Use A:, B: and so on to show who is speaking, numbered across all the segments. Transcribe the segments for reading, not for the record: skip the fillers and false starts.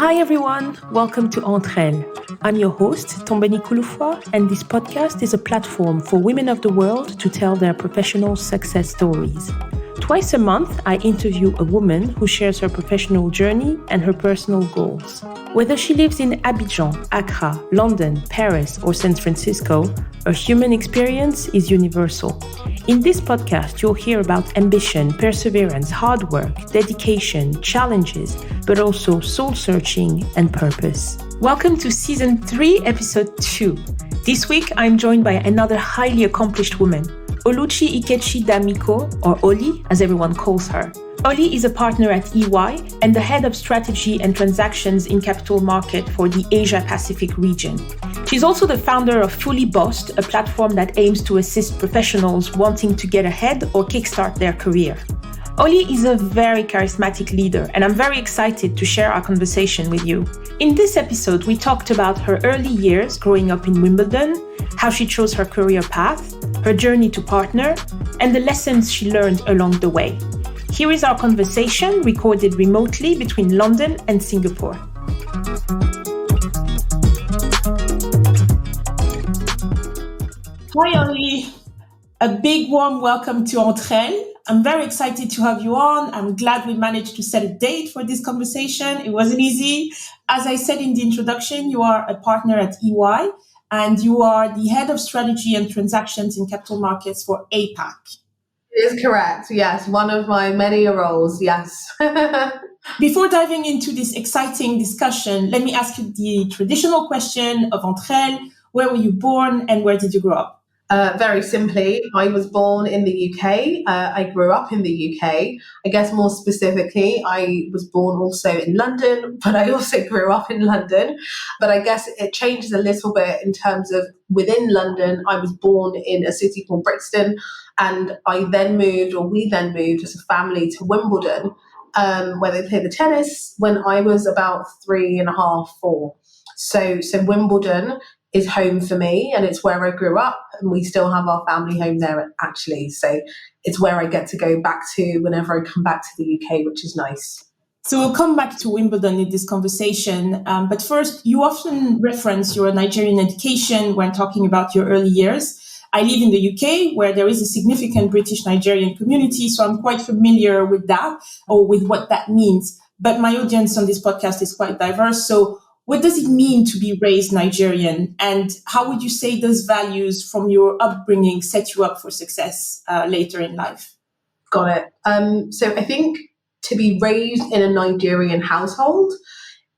A: Hi everyone, welcome to Entre-Elles. I'm your host, Tombeni Kouloufoua, and this podcast is a platform for women of the world to tell their professional success stories. Twice a month, I interview a woman who shares her professional journey and her personal goals. Whether she lives in Abidjan, Accra, London, Paris, or San Francisco, her human experience is universal. In this podcast, you'll hear about ambition, perseverance, hard work, dedication, challenges, but also soul-searching and purpose. Welcome to Season 3, Episode 2. This week, I'm joined by another highly accomplished woman, Oluchi Ikechi-D'Amico, or Oli, as everyone calls her. Oli is a partner at EY and the head of strategy and transactions in capital market for the Asia-Pacific region. She's also the founder of Fully Bossed, a platform that aims to assist professionals wanting to get ahead or kickstart their career. Oli is a very charismatic leader, and I'm very excited to share our conversation with you. In this episode, we talked about her early years growing up in Wimbledon, how she chose her career path, her journey to partner, and the lessons she learned along the way. Here is our conversation recorded remotely between London and Singapore. Hi, Oli. A big warm welcome to Entre-Elles. I'm very excited to have you on. I'm glad we managed to set a date for this conversation. It wasn't easy. As I said in the introduction, you are a partner at EY, and you are the head of strategy and transactions in capital markets for APAC.
B: It is correct, yes. One of my many roles, yes.
A: Before diving into this exciting discussion, let me ask you the traditional question of Entre-Elles. Where were you born and where did you grow up?
B: Very simply, I was born in the UK. I grew up in the UK. I guess more specifically, I was born also in London, but I also grew up in London. But I guess it changes a little bit in terms of within London. I was born in a city called Brixton, and we then moved as a family to Wimbledon, where they play the tennis when I was about 3.5, 4. So Wimbledon is home for me, and it's where I grew up, and we still have our family home there actually. So it's where I get to go back to whenever I come back to the UK, which is nice.
A: So we'll come back to Wimbledon in this conversation. But first, you often reference your Nigerian education when talking about your early years. I live in the UK, where there is a significant British Nigerian community, so I'm quite familiar with that, or with what that means. But my audience on this podcast is quite diverse. So what does it mean to be raised Nigerian? And how would you say those values from your upbringing set you up for success later in life?
B: Got it. So I think to be raised in a Nigerian household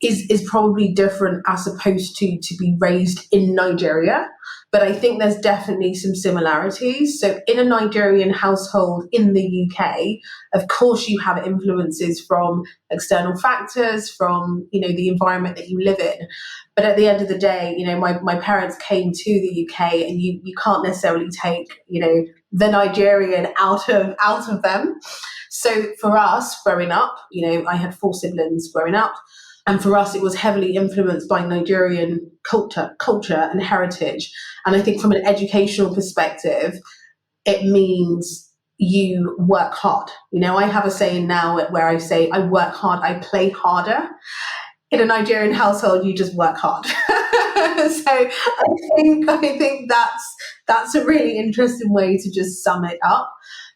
B: is probably different as opposed to be raised in Nigeria. But I think there's definitely some similarities. So in a Nigerian household in the UK, of course you have influences from external factors, from, the environment that you live in. But at the end of the day, my parents came to the UK, and you can't necessarily take, the Nigerian out of them. So for us growing up, I had 4 siblings growing up. And for us, it was heavily influenced by Nigerian culture and heritage. And I think from an educational perspective, it means you work hard. I have a saying now where I say, I work hard, I play harder. In a Nigerian household, you just work hard. So I think that's a really interesting way to just sum it up.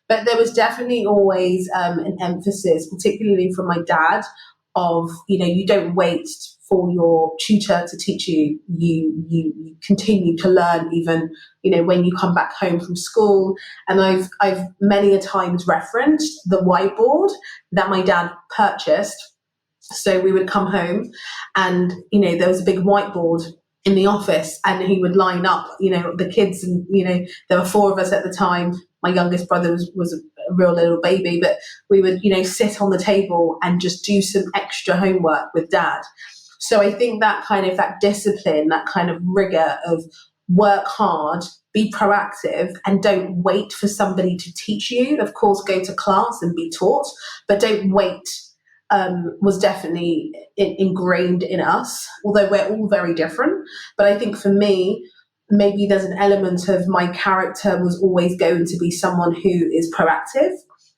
B: But there was definitely always an emphasis, particularly from my dad, of, you don't wait for your tutor to teach you, you continue to learn even, when you come back home from school. And I've many a times referenced the whiteboard that my dad purchased. So we would come home and, there was a big whiteboard in the office, and he would line up, the kids, and, there were 4 of us at the time. My youngest brother was a real little baby, but we would, sit on the table and just do some extra homework with dad. So I think that discipline, that kind of rigor of work hard, be proactive, and don't wait for somebody to teach you. Of course, go to class and be taught, but don't wait, was definitely ingrained in us, although we're all very different. But I think for me, maybe there's an element of my character was always going to be someone who is proactive.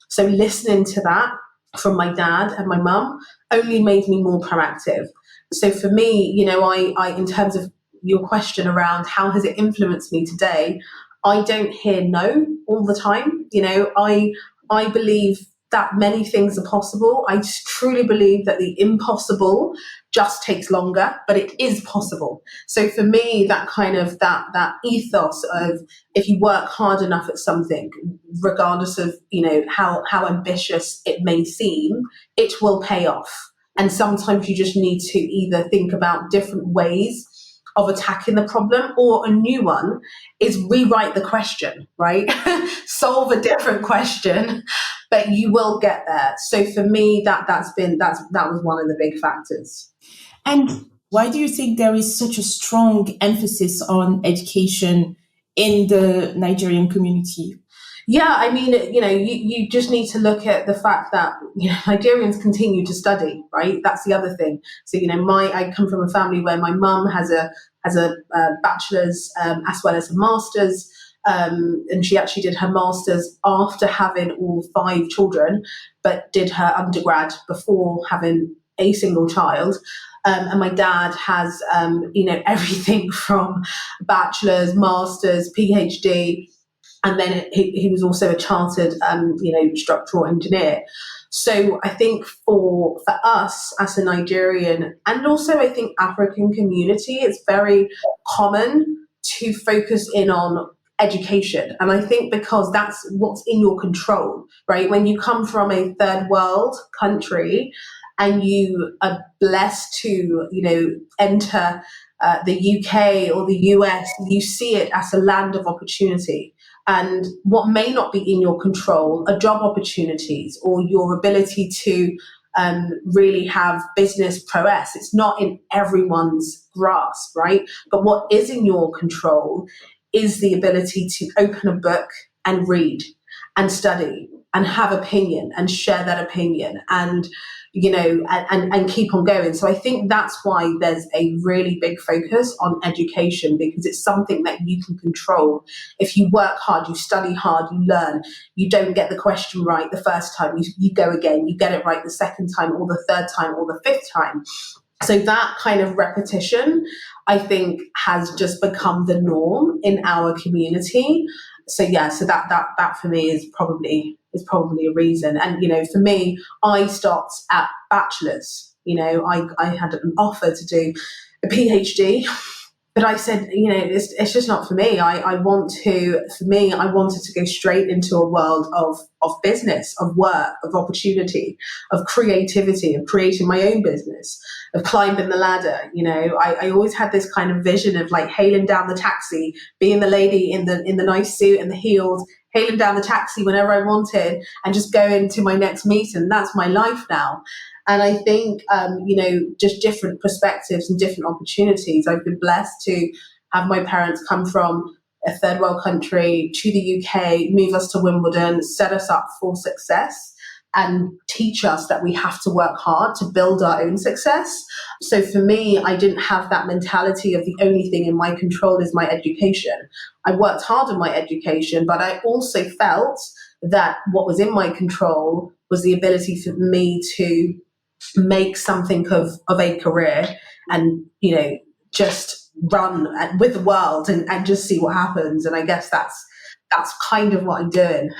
B: So listening to that from my dad and my mum only made me more proactive. So for me, I in terms of your question around how has it influenced me today, I don't hear no all the time. I believe that many things are possible. I truly believe that the impossible just takes longer, but it is possible. So for me, that kind of that ethos of, if you work hard enough at something, regardless of how ambitious it may seem, it will pay off. And sometimes you just need to either think about different ways of attacking the problem, or a new one is rewrite the question, right? Solve a different question, but you will get there. So for me, that was one of the big factors.
A: And why do you think there is such a strong emphasis on education in the Nigerian community?
B: Yeah, I mean, you just need to look at the fact that Nigerians continue to study, right? That's the other thing. So I come from a family where my mum has a bachelor's as well as a master's, and she actually did her master's after having all 5 children, but did her undergrad before having a single child. And my dad has everything from bachelor's, master's, PhD. And then he was also a chartered, structural engineer. So I think for us as a Nigerian, and also I think African community, it's very common to focus in on education. And I think because that's what's in your control, right? When you come from a third world country and you are blessed to, enter the UK or the US, you see it as a land of opportunity. And what may not be in your control are job opportunities or your ability to really have business prowess. It's not in everyone's grasp, right? But what is in your control is the ability to open a book and read and study and have opinion and share that opinion and and keep on going. So I think that's why there's a really big focus on education, because it's something that you can control. If you work hard, you study hard, you learn, you don't get the question right the first time, you go again, you get it right the second time or the third time or the fifth time. So that kind of repetition, I think, has just become the norm in our community. So that for me is probably a reason. And for me, I stopped at bachelor's. I had an offer to do a PhD, but I said, it's just not for me. I wanted to go straight into a world of business, of work, of opportunity, of creativity, of creating my own business, of climbing the ladder. I always had this kind of vision of like hailing down the taxi, being the lady in the nice suit and the heels, hailing down the taxi whenever I wanted and just going to my next meeting. That's my life now. And I think, just different perspectives and different opportunities. I've been blessed to have my parents come from a third world country to the UK, move us to Wimbledon, set us up for success and teach us that we have to work hard to build our own success. So for me, I didn't have that mentality of the only thing in my control is my education. I worked hard on my education, but I also felt that what was in my control was the ability for me to make something of a career and, just run with the world and just see what happens. And I guess that's kind of what I'm doing.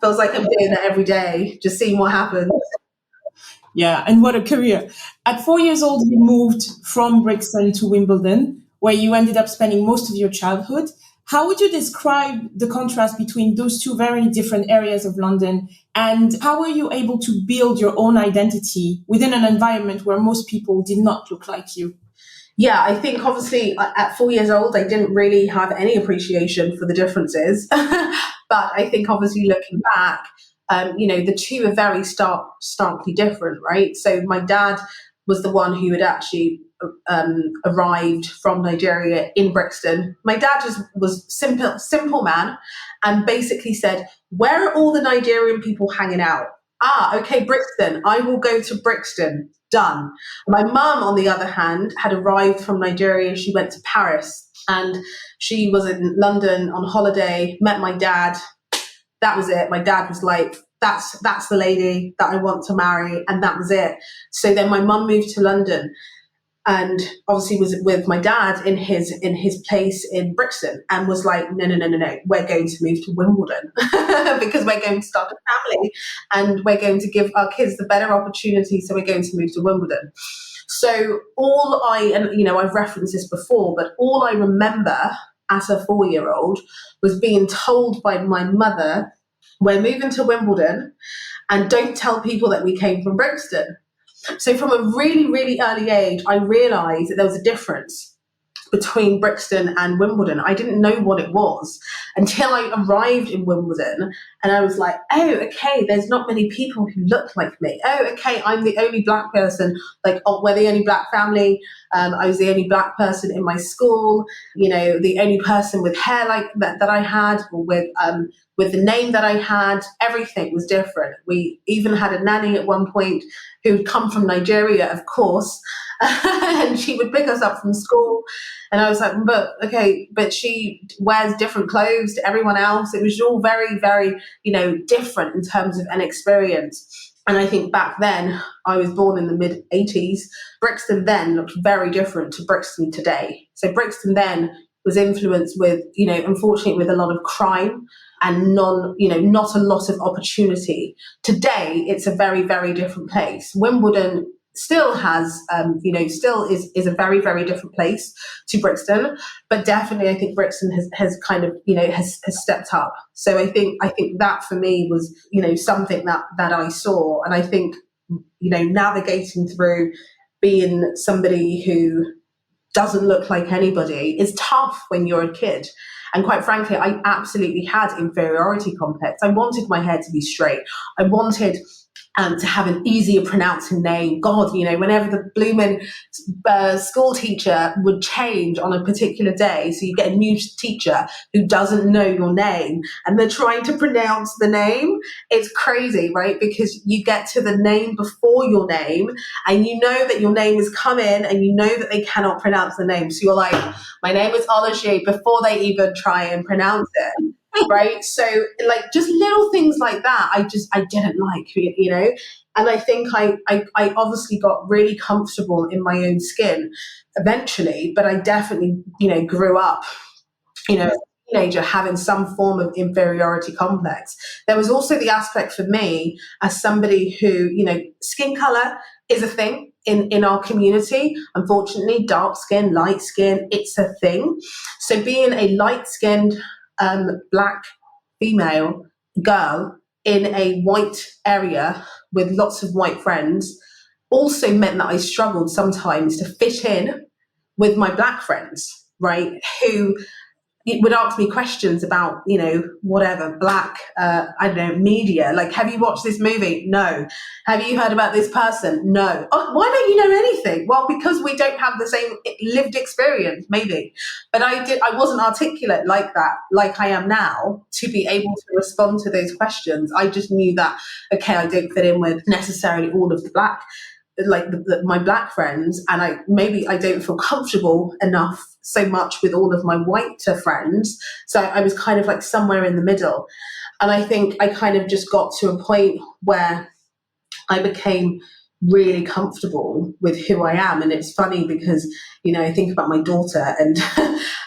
B: Feels like I'm doing that every day, just seeing what happens.
A: Yeah, and what a career. At 4 years old, you moved from Brixton to Wimbledon, where you ended up spending most of your childhood. How would you describe the contrast between those two very different areas of London? And how were you able to build your own identity within an environment where most people did not look like you?
B: Yeah, I think obviously at 4 years old, I didn't really have any appreciation for the differences. But I think obviously looking back, the two are very starkly different, right? So my dad was the one who had actually arrived from Nigeria in Brixton. My dad was simple man, and basically said, "Where are all the Nigerian people hanging out? Okay, Brixton. I will go to Brixton. Done." My mum, on the other hand, had arrived from Nigeria. She went to Paris, and she was in London on holiday. Met my dad. That was it. My dad was like, that's the lady that I want to marry. And that was it. So then my mum moved to London, and obviously was with my dad in his place in Brixton, and was like, no, we're going to move to Wimbledon because we're going to start a family and we're going to give our kids the better opportunity. So we're going to move to Wimbledon. So I've referenced this before, but all I remember as a 4-year-old was being told by my mother, we're moving to Wimbledon and don't tell people that we came from Brixton. So from a really, really early age, I realised that there was a difference between Brixton and Wimbledon. I didn't know what it was until I arrived in Wimbledon, and I was like, oh, okay, there's not many people who look like me. Oh, okay, I'm the only black person, we're the only black family. I was the only black person in my school, the only person with hair like that I had, or with the name that I had. Everything was different. We even had a nanny at one point who'd come from Nigeria, of course, and she would pick us up from school. And I was like, but she wears different clothes to everyone else. It was all very, very, different in terms of an experience. And I think back then, I was born in the mid-80s. Brixton then looked very different to Brixton today. So Brixton then was influenced with, unfortunately, with a lot of crime and not a lot of opportunity. Today, it's a very, very different place. Wimbledon still has, still is a very, very different place to Brixton, but definitely I think Brixton has kind of, has stepped up. So I think that for me was, something that I saw. And I think, navigating through being somebody who doesn't look like anybody is tough when you're a kid. And quite frankly, I absolutely had inferiority complex. I wanted my hair to be straight. I wanted to have an easier pronouncing name. God, whenever the blooming school teacher would change on a particular day, so you get a new teacher who doesn't know your name and they're trying to pronounce the name, it's crazy, right? Because you get to the name before your name and you know that your name is coming and you know that they cannot pronounce the name. So you're like, my name is Oluchi, before they even try and pronounce it. Right. So just little things like that, I didn't like, and I think I obviously got really comfortable in my own skin eventually, but I definitely, grew up, as a teenager having some form of inferiority complex. There was also the aspect for me as somebody who, skin color is a thing in our community. Unfortunately, dark skin, light skin, it's a thing. So being a light-skinned black female girl in a white area with lots of white friends also meant that I struggled sometimes to fit in with my black friends, right? Who would ask me questions about, whatever, black, media. Like, have you watched this movie? No. Have you heard about this person? No. Oh, why don't you know anything? Well, because we don't have the same lived experience, maybe. But I wasn't articulate like that, like I am now, to be able to respond to those questions. I just knew that, okay, I don't fit in with necessarily all of the black, my black friends, and I don't feel comfortable enough so much with all of my whiter friends. So I was kind of like somewhere in the middle. And I think I kind of just got to a point where I became really comfortable with who I am. And it's funny because, I think about my daughter and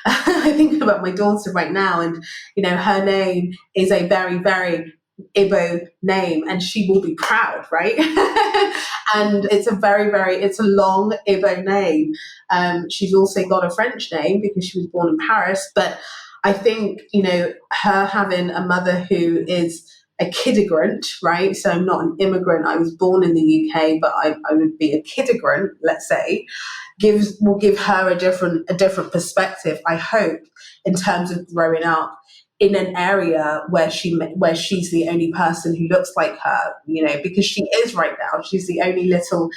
B: I think about my daughter right now, and, her name is a very, very Igbo name, and she will be proud, right? And it's a long Igbo name. She's also got a French name because she was born in Paris. But I think, her having a mother who is a kiddigrant, right? So I'm not an immigrant. I was born in the UK, but I would be a kiddigrant, let's say, will give her a different perspective, I hope, in terms of growing up in an area where she's the only person who looks like her, because she is right now. She's the only little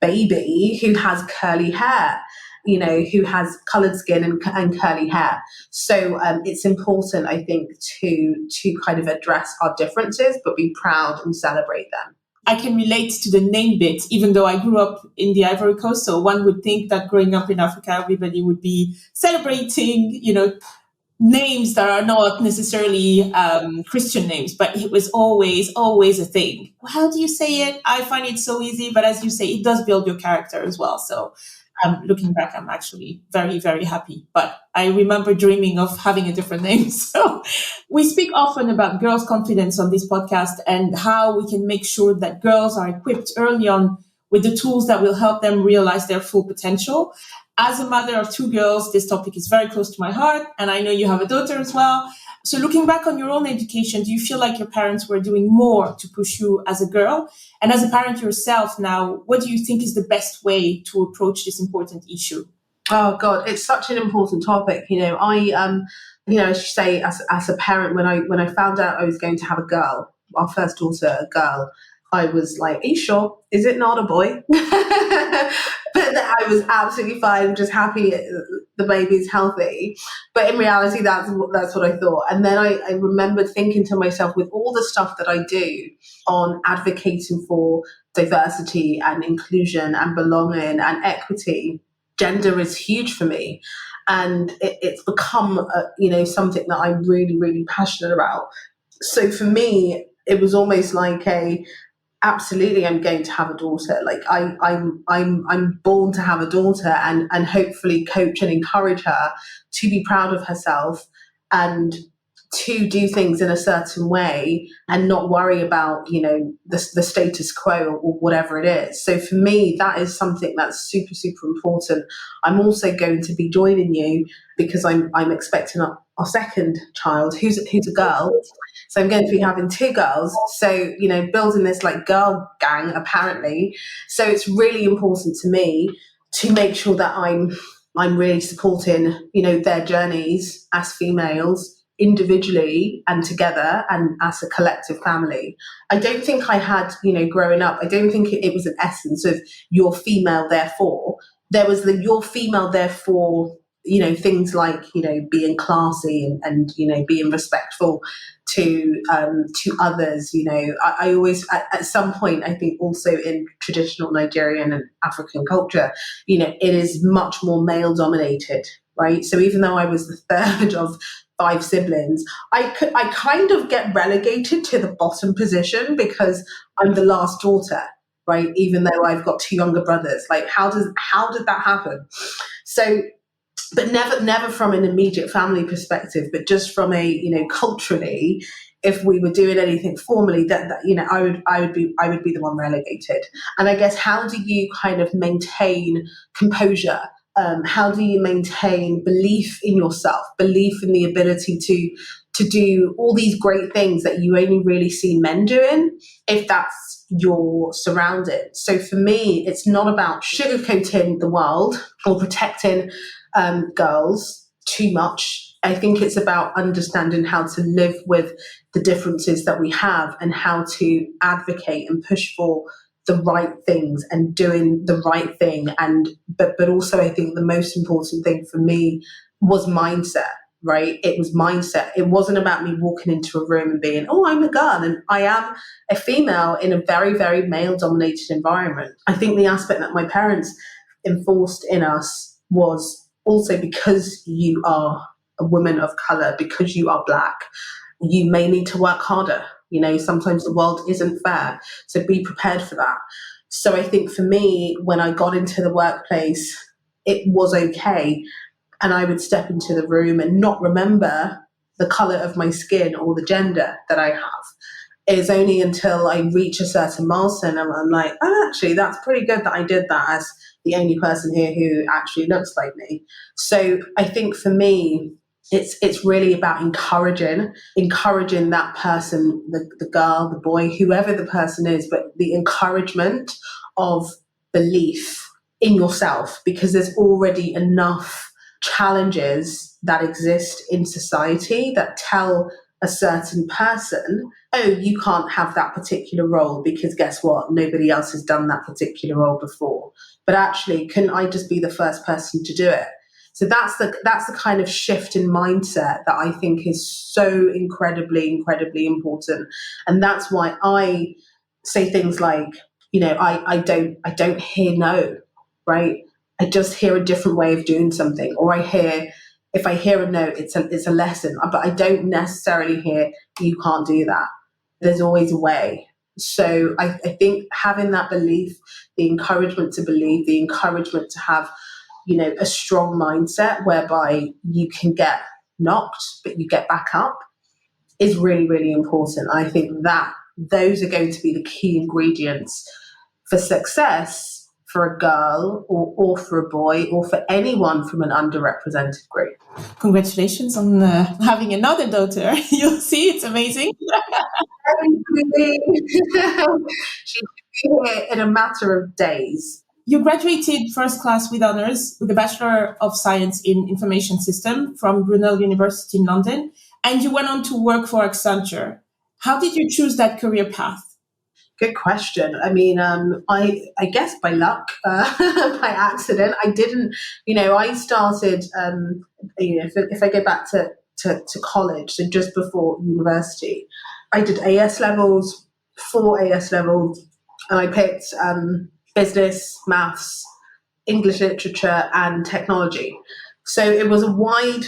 B: baby who has curly hair, who has coloured skin and curly hair. So it's important, I think, to kind of address our differences, but be proud and celebrate them.
A: I can relate to the name bit, even though I grew up in the Ivory Coast. So one would think that growing up in Africa, everybody would be celebrating, names that are not necessarily Christian names, but it was always a thing. How do you say it? I find it so easy, but as you say, it does build your character as well. So looking back, I'm actually very, very happy. But I remember dreaming of having a different name. So we speak often about girls' confidence on this podcast and how we can make sure that girls are equipped early on with the tools that will help them realize their full potential. As a mother of two girls, this topic is very close to my heart, and I know you have a daughter as well. So looking back on your own education, do you feel like your parents were doing more to push you as a girl? And as a parent yourself now, what do you think is the best way to approach this important issue?
B: Oh God, it's such an important topic. As you say, as a parent, when I found out I was going to have a girl, our first daughter, a girl, I was like, "Are you sure? Is it not a boy?" But I was absolutely fine, just happy the baby's healthy. But in reality, that's what I thought. And then I remembered thinking to myself, with all the stuff that I do on advocating for diversity and inclusion and belonging and equity, gender is huge for me. And it's become, something that I'm really, really passionate about. So for me, it was almost like absolutely, I'm going to have a daughter. Like I'm born to have a daughter, and hopefully coach and encourage her to be proud of herself and to do things in a certain way and not worry about, the status quo or whatever it is. So for me, that is something that's super, super important. I'm also going to be joining you because I'm expecting our second child, who's a girl. So I'm going to be having two girls. So, building this like girl gang, apparently. So it's really important to me to make sure that I'm really supporting, their journeys as females, individually and together and as a collective family. I don't think I had, growing up, I don't think it was an essence of you're female, therefore. There was the you're female, therefore, things like, being classy and being respectful to others. I always, at some point, I think also in traditional Nigerian and African culture, it is much more male dominated, right? So even though I was the third of 5 siblings, I kind of get relegated to the bottom position because I'm the last daughter, right? Even though I've got 2 younger brothers. Like, how did that happen? So, but never from an immediate family perspective, but just from a, culturally, if we were doing anything formally, that I would be the one relegated. And I guess, how do you kind of maintain composure? How do you maintain belief in yourself, belief in the ability to do all these great things that you only really see men doing, if that's your surrounding? So for me, it's not about sugarcoating the world or protecting girls too much. I think it's about understanding how to live with the differences that we have and how to advocate and push for the right things and doing the right thing. But also, I think the most important thing for me was mindset, right? It was mindset. It wasn't about me walking into a room and being, oh, I'm a girl and I am a female in a very, very male dominated environment. I think the aspect that my parents enforced in us was also, because you are a woman of color, because you are Black, you may need to work harder. Sometimes the world isn't fair. So be prepared for that. So I think for me, when I got into the workplace, it was okay. And I would step into the room and not remember the color of my skin or the gender that I have. It's only until I reach a certain milestone and I'm like, oh, actually, that's pretty good that I did that as the only person here who actually looks like me. So I think for me, it's really about encouraging that person, the girl, the boy, whoever the person is, but the encouragement of belief in yourself, because there's already enough challenges that exist in society that tell a certain person, oh, you can't have that particular role because guess what? Nobody else has done that particular role before. But actually, couldn't I just be the first person to do it? So that's the kind of shift in mindset that I think is so incredibly, incredibly important. And that's why I say things like, I don't hear no, right? I just hear a different way of doing something, or I hear if I hear a no, it's a lesson, but I don't necessarily hear you can't do that. There's always a way. So I think having that belief, the encouragement to believe, the encouragement to have, a strong mindset whereby you can get knocked, but you get back up is really, really important. I think that those are going to be the key ingredients for success for a girl or for a boy or for anyone from an underrepresented group.
A: Congratulations on having another daughter. You'll see, it's amazing.
B: She's here in a matter of days.
A: You graduated first class with honors with a Bachelor of Science in Information System from Brunel University in London, and you went on to work for Accenture. How did you choose that career path?
B: Good question. I mean, I guess by luck, by accident. I didn't, I started, if I go back to college, so just before university, I did AS levels, 4 AS levels, and I picked business, maths, English literature, and technology. So it was a wide,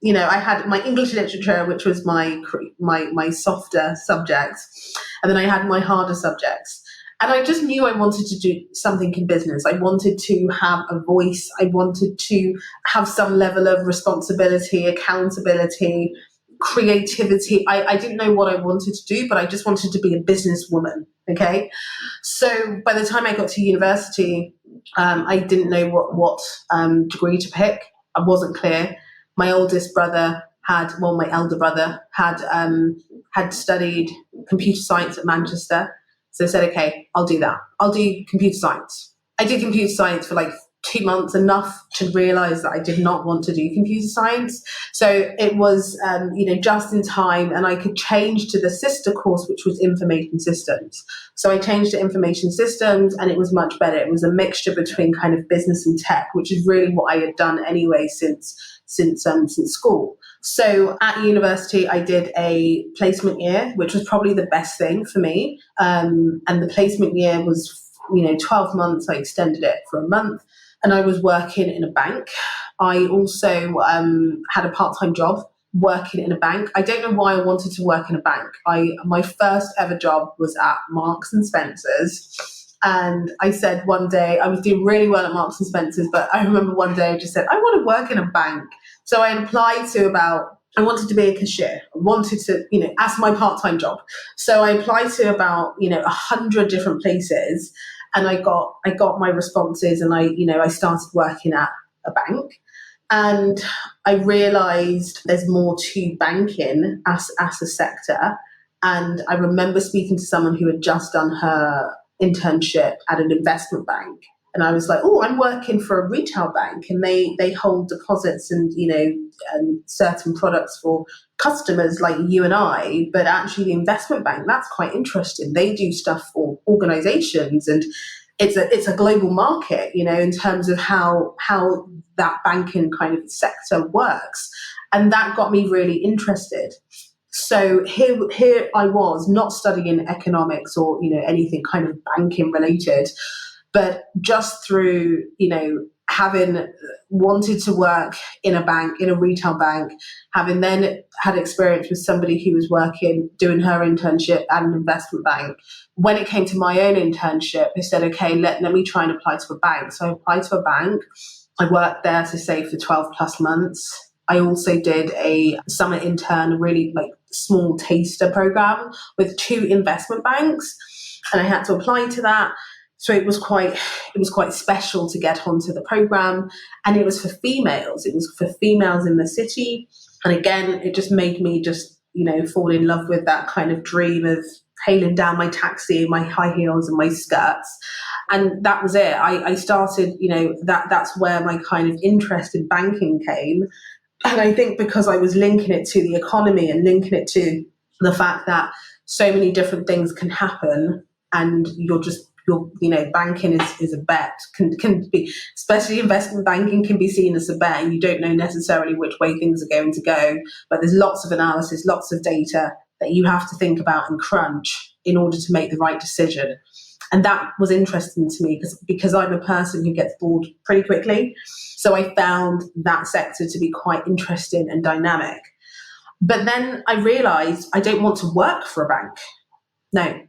B: I had my English literature, which was my softer subjects, and then I had my harder subjects. And I just knew I wanted to do something in business. I wanted to have a voice. I wanted to have some level of responsibility, accountability, creativity. I didn't know what I wanted to do, but I just wanted to be a businesswoman. Okay. So by the time I got to university, I didn't know what degree to pick. I wasn't clear. My elder brother had studied computer science at Manchester. So I said, okay, I'll do that. I'll do computer science. I did computer science for like 2 months, enough to realize that I did not want to do computer science. So it was, just in time, and I could change to the sister course, which was information systems. So I changed to information systems, and it was much better. It was a mixture between kind of business and tech, which is really what I had done anyway since school. So at university, I did a placement year, which was probably the best thing for me. And the placement year was, 12 months. I extended it for a month. And I was working in a bank. I also had a part-time job working in a bank. I don't know why I wanted to work in a bank. My first ever job was at Marks and Spencer's. And I said one day, I was doing really well at Marks and Spencer's, but I remember one day I just said, I want to work in a bank. So I applied to I wanted to be a cashier. I wanted to, as my part-time job. So I applied to about, 100 different places. And I got my responses, and I started working at a bank, and I realised there's more to banking as a sector. And I remember speaking to someone who had just done her internship at an investment bank, and I was like, "Oh, I'm working for a retail bank, and they hold deposits and and certain products for customers like you and I. But actually, the investment bank, that's quite interesting. They do stuff for organisations, and it's a global market, in terms of how that banking kind of sector works." And that got me really interested. So here I was, not studying economics or anything kind of banking related, but just through having wanted to work in a bank, in a retail bank, having then had experience with somebody who was doing her internship at an investment bank. When it came to my own internship, I said, okay, let me try and apply to a bank. So I applied to a bank. I worked there, to say, for 12 plus months. I also did a summer intern, a really small taster program with 2 investment banks, and I had to apply to that. So it was quite special to get onto the program, and it was for females. It was for females in the city, and again, it just made me fall in love with that kind of dream of hailing down my taxi, my high heels and my skirts, and that was it. I started, that's where my kind of interest in banking came, and I think because I was linking it to the economy and linking it to the fact that so many different things can happen, and banking is a bet, can be, especially investment banking can be seen as a bet, and you don't know necessarily which way things are going to go, but there's lots of analysis, lots of data that you have to think about and crunch in order to make the right decision. And that was interesting to me because I'm a person who gets bored pretty quickly. So I found that sector to be quite interesting and dynamic. But then I realized I don't want to work for a bank. No,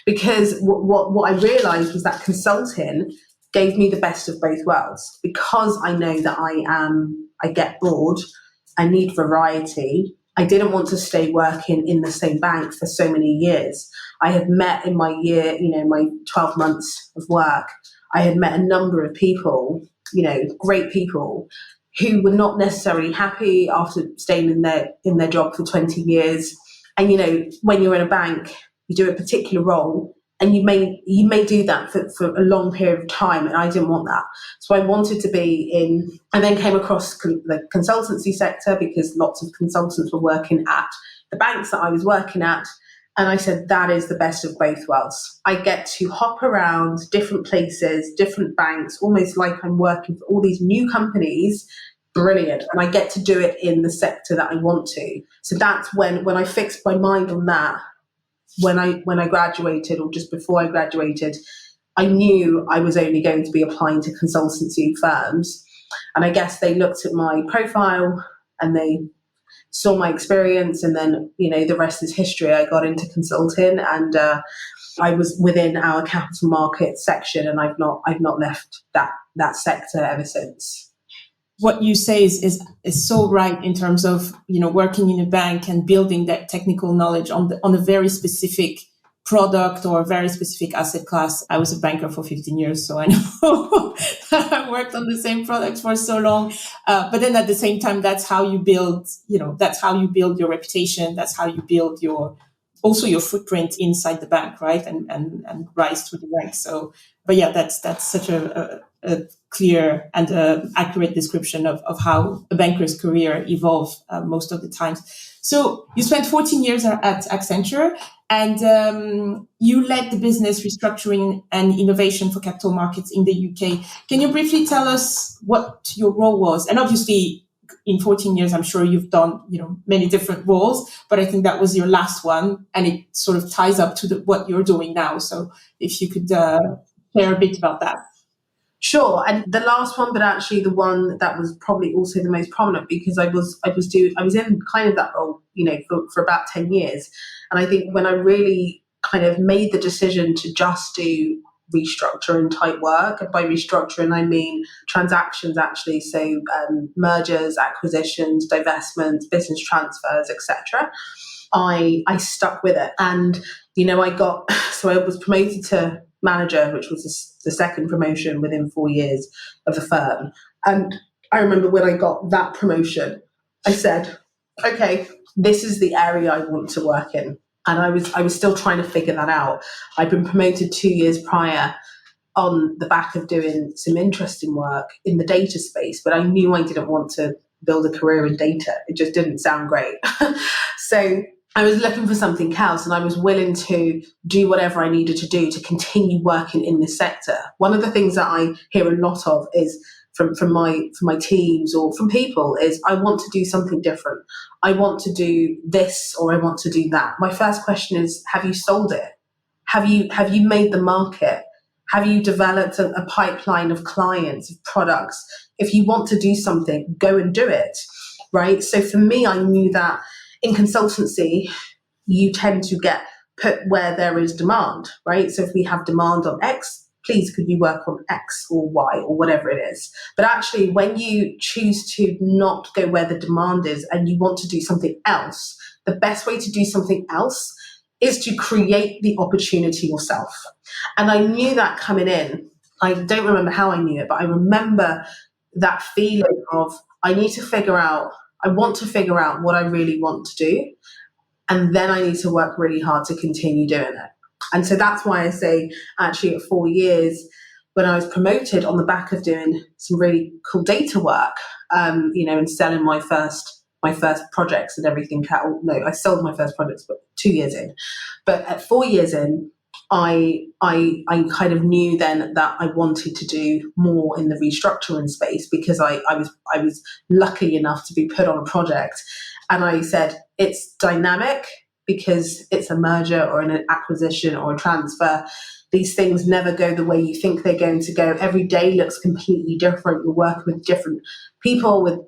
B: because what I realized was that consulting gave me the best of both worlds, because I know that I get bored, I need variety. I didn't want to stay working in the same bank for so many years. I had met in my year, my 12 months of work, I had met a number of people, great people who were not necessarily happy after staying in their job for 20 years. And, when you're in a bank, you do a particular role, and you may do that for a long period of time, and I didn't want that. So I wanted to be in. I then came across the consultancy sector because lots of consultants were working at the banks that I was working at, and I said, that is the best of both worlds. I get to hop around different places, different banks, almost like I'm working for all these new companies. Brilliant. And I get to do it in the sector that I want to. So that's when I fixed my mind on that. When I graduated, or just before I graduated, I knew I was only going to be applying to consultancy firms. And I guess they looked at my profile and they saw my experience, and then, the rest is history. I got into consulting, and I was within our capital markets section, and I've not left that sector ever since.
A: What you say is so right in terms of, working in a bank and building that technical knowledge on a very specific product or a very specific asset class. I was a banker for 15 years, so I know I worked on the same product for so long. But then at the same time, that's how you build, that's how you build your reputation. That's how you build your footprint inside the bank, right? And rise through the ranks. So, but yeah, that's such a clear and accurate description of how a banker's career evolves most of the times. So you spent 14 years at Accenture, and you led the business restructuring and innovation for capital markets in the UK. Can you briefly tell us what your role was? And obviously, in 14 years, I'm sure you've done, many different roles, but I think that was your last one, and it sort of ties up to what you're doing now. So if you could share a bit about that.
B: Sure, and the last one, but actually the one that was probably also the most prominent, because I was in kind of that role, for about 10 years, and I think when I really kind of made the decision to just do restructuring type work, and by restructuring I mean transactions actually, so mergers, acquisitions, divestments, business transfers, etc. I stuck with it, and I was promoted to manager, which was the second promotion within 4 years of the firm. And I remember when I got that promotion, I said, okay, this is the area I want to work in. And I was still trying to figure that out. I'd been promoted 2 years prior on the back of doing some interesting work in the data space, but I knew I didn't want to build a career in data. It just didn't sound great. So I was looking for something else, and I was willing to do whatever I needed to do to continue working in this sector. One of the things that I hear a lot of is from my teams or from people is, I want to do something different. I want to do this, or I want to do that. My first question is, have you sold it? Have you made the market? Have you developed a pipeline of clients, of products? If you want to do something, go and do it, right? So for me, I knew that in consultancy, you tend to get put where there is demand, right? So if we have demand on X, please could you work on X or Y or whatever it is. But actually, when you choose to not go where the demand is and you want to do something else, the best way to do something else is to create the opportunity yourself. And I knew that coming in. I don't remember how I knew it, but I remember that feeling of, I want to figure out what I really want to do. And then I need to work really hard to continue doing it. And so that's why I say, actually, at 4 years, when I was promoted on the back of doing some really cool data work, and selling my first projects and everything. No, I sold my first projects, but 2 years in. But at 4 years in, I kind of knew then that I wanted to do more in the restructuring space, because I was lucky enough to be put on a project, and I said, it's dynamic, because it's a merger or an acquisition or a transfer. These things never go the way you think they're going to go. Every day looks completely different. You're working with different people with,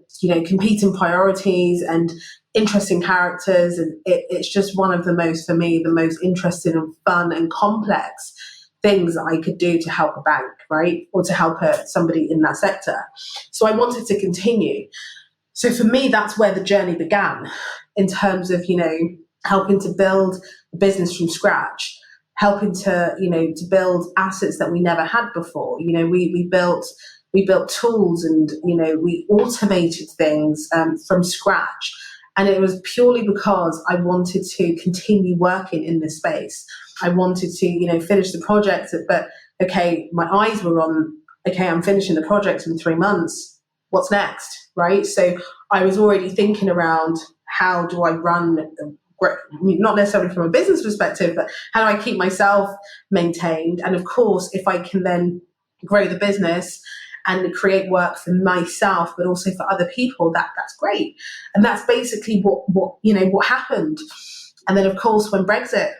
B: competing priorities and interesting characters. And it's just one of the most, for me, the most interesting and fun and complex things I could do to help a bank, right? Or to help somebody in that sector. So I wanted to continue. So for me, that's where the journey began in terms of, helping to build a business from scratch, helping to, to build assets that we never had before. We built tools and, we automated things from scratch. And it was purely because I wanted to continue working in this space. I wanted to, finish the project, but okay, my eyes were on, okay, I'm finishing the project in 3 months. What's next, right? So I was already thinking around, how do I run, not necessarily from a business perspective, but how do I keep myself maintained? And of course, if I can then grow the business and create work for myself, but also for other people, that's great. And that's basically what happened. And then, of course, when Brexit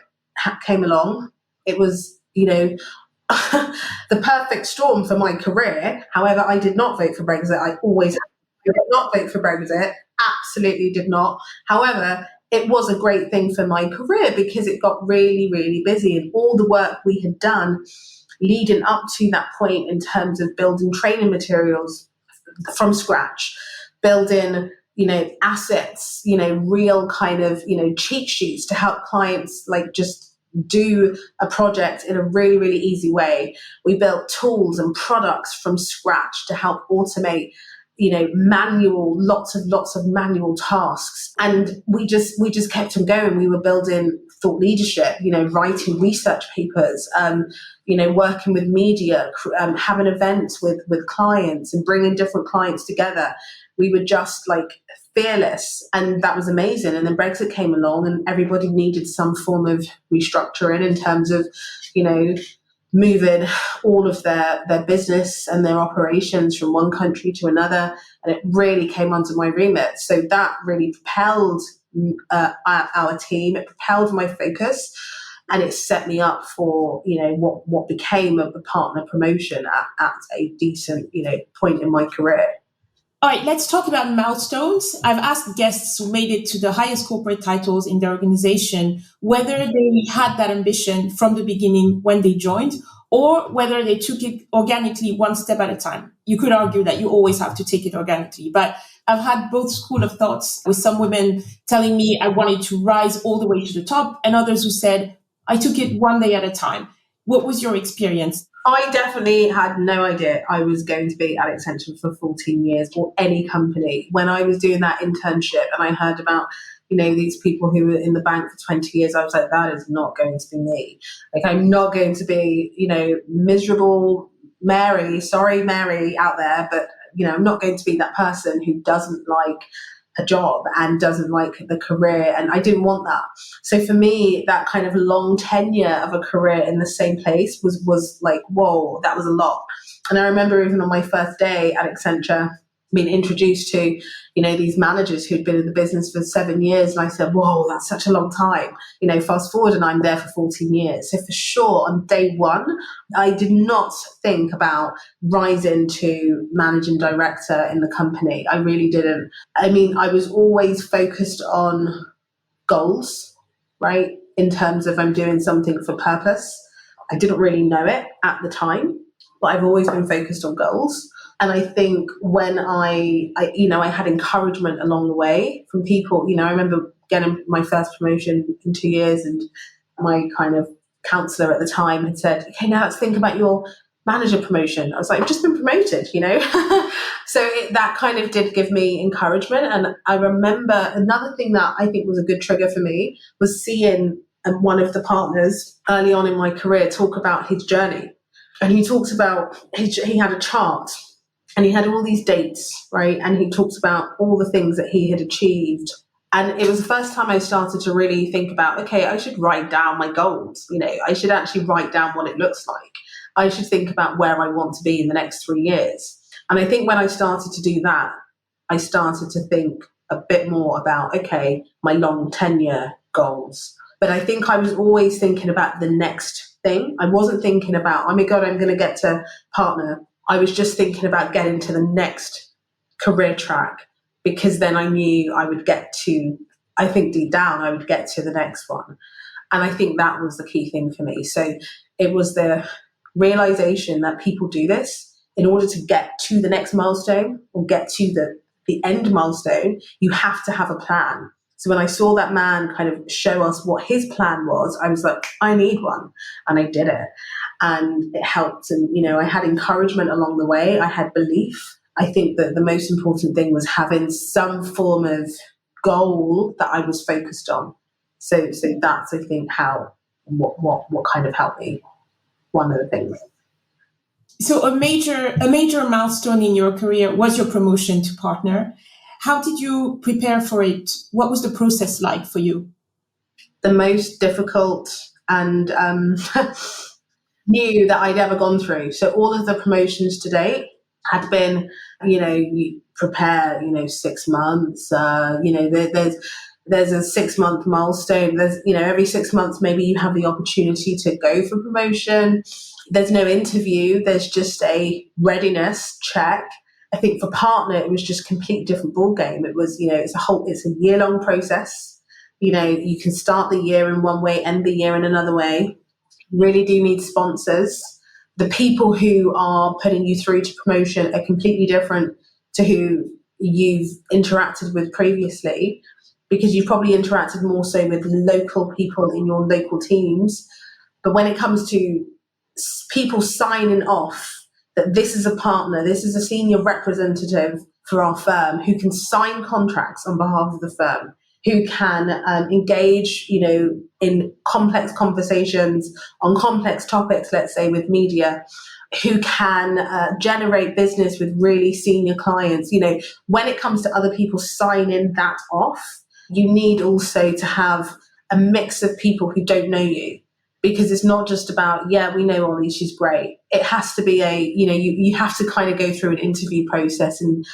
B: came along, it was, the perfect storm for my career. However, I did not vote for Brexit. I did not vote for Brexit. Absolutely did not. However, it was a great thing for my career because it got really, really busy, and all the work we had done leading up to that point in terms of building training materials from scratch, building, assets, real kind of, cheat sheets to help clients like just do a project in a really, really easy way. We built tools and products from scratch to help automate, lots of manual tasks. And we just kept on going. We were building thought leadership, writing research papers, working with media, having events with clients and bringing different clients together. We were just like fearless, and that was amazing. And then Brexit came along and everybody needed some form of restructuring in terms of, moving all of their business and their operations from one country to another. And it really came under my remit. So that really propelled our team. It propelled my focus, and it set me up for, what became a partner promotion at a decent, point in my career.
A: All right, let's talk about milestones. I've asked guests who made it to the highest corporate titles in their organization whether they had that ambition from the beginning when they joined, or whether they took it organically one step at a time. You could argue that you always have to take it organically, but I've had both school of thoughts, with some women telling me I wanted to rise all the way to the top, and others who said I took it one day at a time. What was your experience?
B: I definitely had no idea I was going to be at Accenture for 14 years or any company. When I was doing that internship and I heard about, these people who were in the bank for 20 years, I was like, that is not going to be me. Like, I'm not going to be, miserable Mary, sorry, Mary out there, but, I'm not going to be that person who doesn't like a job and doesn't like the career, and I didn't want that. So for me, that kind of long tenure of a career in the same place was like, whoa, that was a lot. And I remember even on my first day at Accenture being introduced to, these managers who'd been in the business for 7 years, and I said, whoa, that's such a long time. Fast forward and I'm there for 14 years. So for sure, on day one, I did not think about rising to managing director in the company. I really didn't. I mean, I was always focused on goals, right? In terms of I'm doing something for purpose. I didn't really know it at the time, but I've always been focused on goals. And I think when I had encouragement along the way from people, I remember getting my first promotion in 2 years, and my kind of counselor at the time had said, okay, now let's think about your manager promotion. I was like, I've just been promoted, So that kind of did give me encouragement. And I remember another thing that I think was a good trigger for me was seeing one of the partners early on in my career talk about his journey. And he talked about, he had a chart, and he had all these dates, right? And he talked about all the things that he had achieved. And it was the first time I started to really think about, okay, I should write down my goals. I should actually write down what it looks like. I should think about where I want to be in the next 3 years. And I think when I started to do that, I started to think a bit more about, okay, my long tenure goals. But I think I was always thinking about the next thing. I wasn't thinking about, oh my God, I'm going to get to partner. I was just thinking about getting to the next career track, because then I knew I would get to, I think deep down, I would get to the next one. And I think that was the key thing for me. So it was the realization that people do this in order to get to the next milestone or get to the end milestone. You have to have a plan. So when I saw that man kind of show us what his plan was, I was like, I need one. And I did it. And it helped. And, you know, I had encouragement along the way. I had belief. I think that the most important thing was having some form of goal that I was focused on. So that's, I think, how, what kind of helped me. One of the things.
A: So a major milestone in your career was your promotion to partner. How did you prepare for it? What was the process like for you?
B: The most difficult and new that I'd ever gone through. So all of the promotions to date had been, you know, you prepare, 6 months, there's a 6-month milestone. There's, every 6 months, maybe you have the opportunity to go for promotion. There's no interview. There's just a readiness check. I think for partner, it was just a completely different ballgame. It was, it's a year-long process. You can start the year in one way, end the year in another way. You really do need sponsors. The people who are putting you through to promotion are completely different to who you've interacted with previously, because you've probably interacted more so with local people in your local teams. But when it comes to people signing off that this is a partner, this is a senior representative for our firm who can sign contracts on behalf of the firm, who can engage, in complex conversations on complex topics, let's say with media, who can generate business with really senior clients. When it comes to other people signing that off, you need also to have a mix of people who don't know you, because it's not just about, yeah, we know Oli, she's great. It has to be you have to kind of go through an interview process, and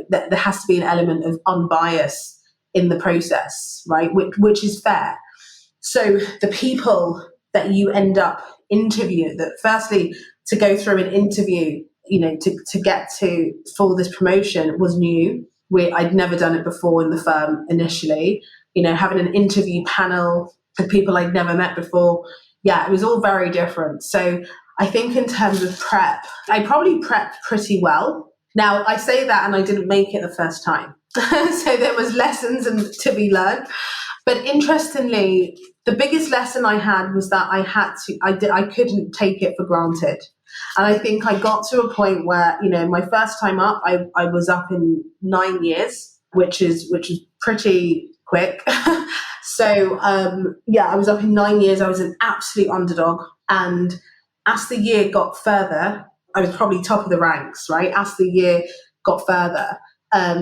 B: there has to be an element of unbias in the process, right? Which is fair. So the people that you end up interviewing, that firstly, to go through an interview, to get to for this promotion was new. I'd never done it before in the firm initially, having an interview panel with people I'd never met before. Yeah, it was all very different. So I think in terms of prep, I probably prepped pretty well. Now, I say that and I didn't make it the first time. So there was lessons to be learned. But interestingly, the biggest lesson I had was that I couldn't take it for granted. And I think I got to a point where, my first time up, I was up in 9 years, which is pretty quick. So, I was up in 9 years. I was an absolute underdog. And as the year got further, I was probably top of the ranks, right? As the year got further.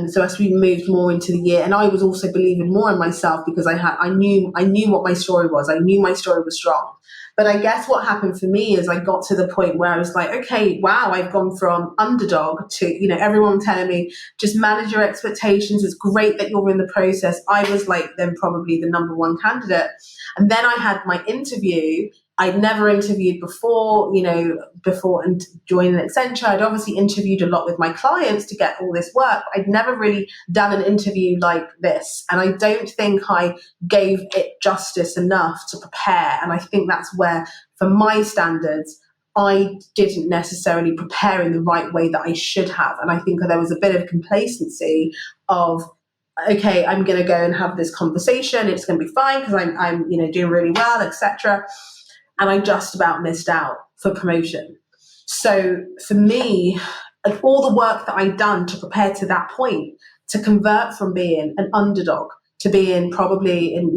B: So as we moved more into the year, and I was also believing more in myself, because I knew what my story was. I knew my story was strong. But I guess what happened for me is I got to the point where I was like, okay, wow, I've gone from underdog to, everyone telling me, just manage your expectations. It's great that you're in the process. I was like, then probably the number one candidate. And then I had my interview. I'd never interviewed before and joining Accenture. I'd obviously interviewed a lot with my clients to get all this work. I'd never really done an interview like this. And I don't think I gave it justice enough to prepare. And I think that's where, for my standards, I didn't necessarily prepare in the right way that I should have. And I think there was a bit of complacency of, okay, I'm going to go and have this conversation. It's going to be fine because I'm doing really well, etc. And I just about missed out for promotion. So for me, all the work that I'd done to prepare to that point, to convert from being an underdog to being probably in,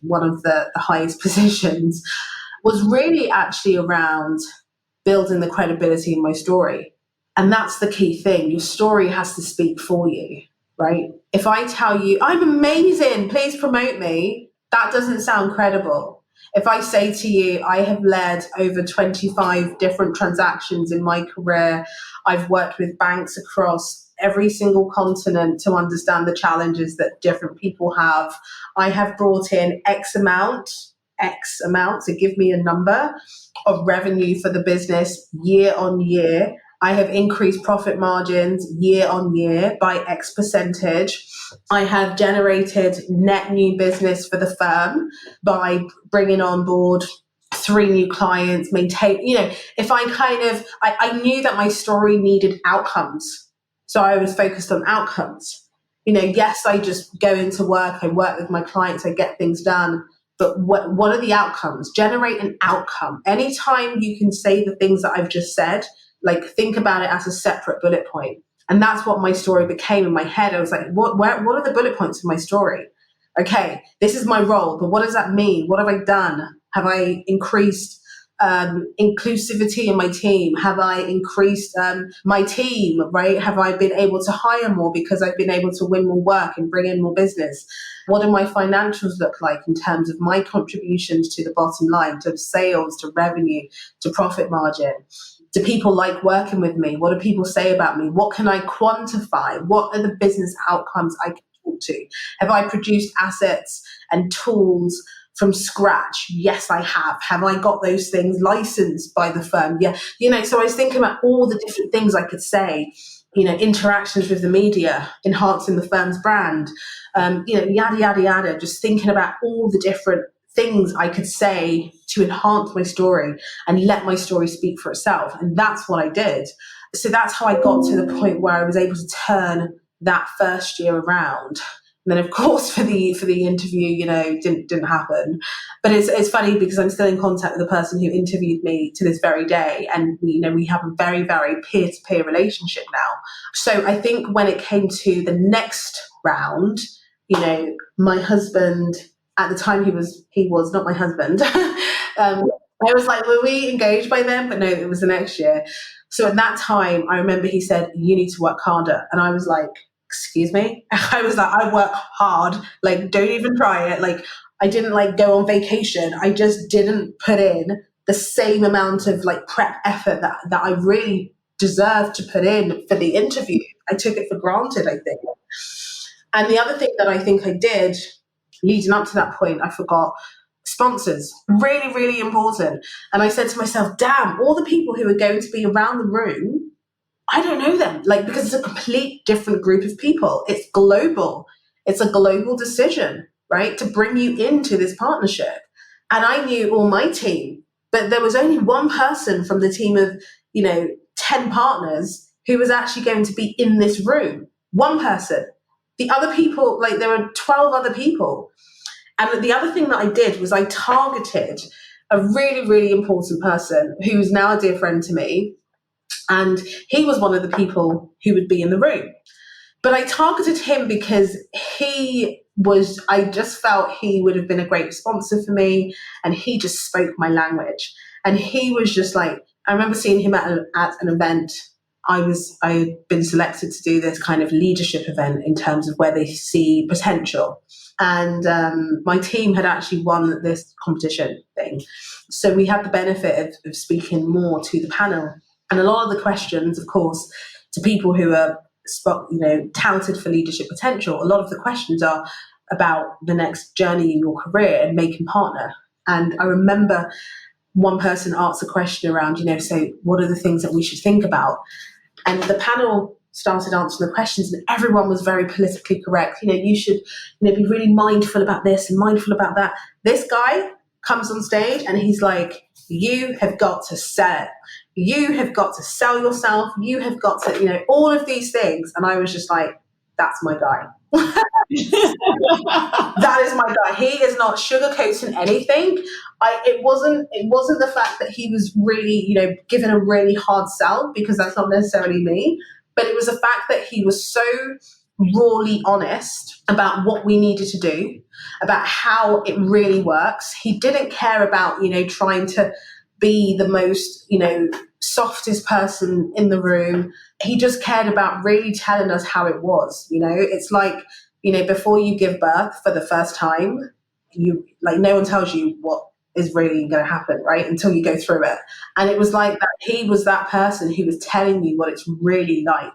B: one of the highest positions, was really actually around building the credibility in my story. And that's the key thing. Your story has to speak for you, right? If I tell you, I'm amazing, please promote me, that doesn't sound credible. If I say to you, I have led over 25 different transactions in my career, I've worked with banks across every single continent to understand the challenges that different people have. I have brought in X amount, so give me a number of revenue for the business year on year. I have increased profit margins year on year by X percentage. I have generated net new business for the firm by bringing on board 3 new clients, if I knew that my story needed outcomes. So I was focused on outcomes. Yes, I just go into work, I work with my clients, I get things done. But what are the outcomes? Generate an outcome. Anytime you can say the things that I've just said, think about it as a separate bullet point. And that's what my story became in my head. I was like, what are the bullet points of my story? Okay, this is my role, but what does that mean? What have I done? Have I increased inclusivity in my team? Have I increased my team, right? Have I been able to hire more because I've been able to win more work and bring in more business? What do my financials look like in terms of my contributions to the bottom line, to sales, to revenue, to profit margin? Do people like working with me? What do people say about me? What can I quantify? What are the business outcomes I can talk to? Have I produced assets and tools from scratch? Yes, I have. Have I got those things licensed by the firm? Yeah. So I was thinking about all the different things I could say, interactions with the media, enhancing the firm's brand, yada, yada, yada, just thinking about all the different things I could say to enhance my story and let my story speak for itself. And that's what I did. So that's how I got to the point where I was able to turn that first year around. And then, of course, for the interview, didn't happen. But it's funny because I'm still in contact with the person who interviewed me to this very day, and we have a very, very peer-to-peer relationship now. So I think when it came to the next round, my husband at the time he was not my husband. I was like, were we engaged by then? But no, it was the next year. So at that time, I remember he said, "You need to work harder," and I was like, excuse me? I was like, I work hard, don't even try it. I didn't go on vacation. I just didn't put in the same amount of prep effort that I really deserved to put in for the interview. I took it for granted, I think. And the other thing that I think I did leading up to that point, I forgot sponsors. Really, really important. And I said to myself, damn, all the people who are going to be around the room, I don't know them, because it's a complete different group of people. It's global. It's a global decision, right, to bring you into this partnership. And I knew all my team, but there was only one person from the team of, 10 partners who was actually going to be in this room. One person. The other people, there were 12 other people. And the other thing that I did was I targeted a really, really important person who's now a dear friend to me. And he was one of the people who would be in the room. But I targeted him because I just felt he would have been a great sponsor for me. And he just spoke my language. And he was just I remember seeing him at an event. I had been selected to do this kind of leadership event in terms of where they see potential. And my team had actually won this competition thing. So we had the benefit of speaking more to the panel. And a lot of the questions, of course, to people who are touted for leadership potential, a lot of the questions are about the next journey in your career and making partner. And I remember one person asked a question around, so what are the things that we should think about? And the panel started answering the questions and everyone was very politically correct. You should be really mindful about this and mindful about that. This guy comes on stage and he's like, you have got to sell it. You have got to sell yourself. You have got to, all of these things. And I was just like, that's my guy. That is my guy. He is not sugarcoating anything. It wasn't the fact that he was really, given a really hard sell, because that's not necessarily me. But it was the fact that he was so rawly honest about what we needed to do, about how it really works. He didn't care about, trying to be the most, softest person in the room. He just cared about really telling us how it was. It's like, before you give birth for the first time, no one tells you what is really going to happen, right? Until you go through it. And it was like that. He was that person who was telling you what it's really like.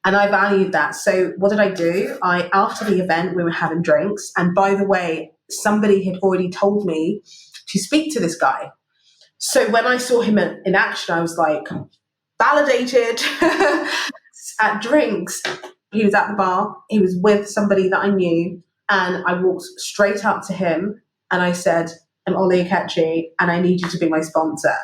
B: And I valued that. So what did I do? After the event, we were having drinks. And by the way, somebody had already told me to speak to this guy. So when I saw him in action, I was like, validated. At drinks, he was at the bar. He was with somebody that I knew. And I walked straight up to him and I said, I'm Oluchi Ikechi and I need you to be my sponsor.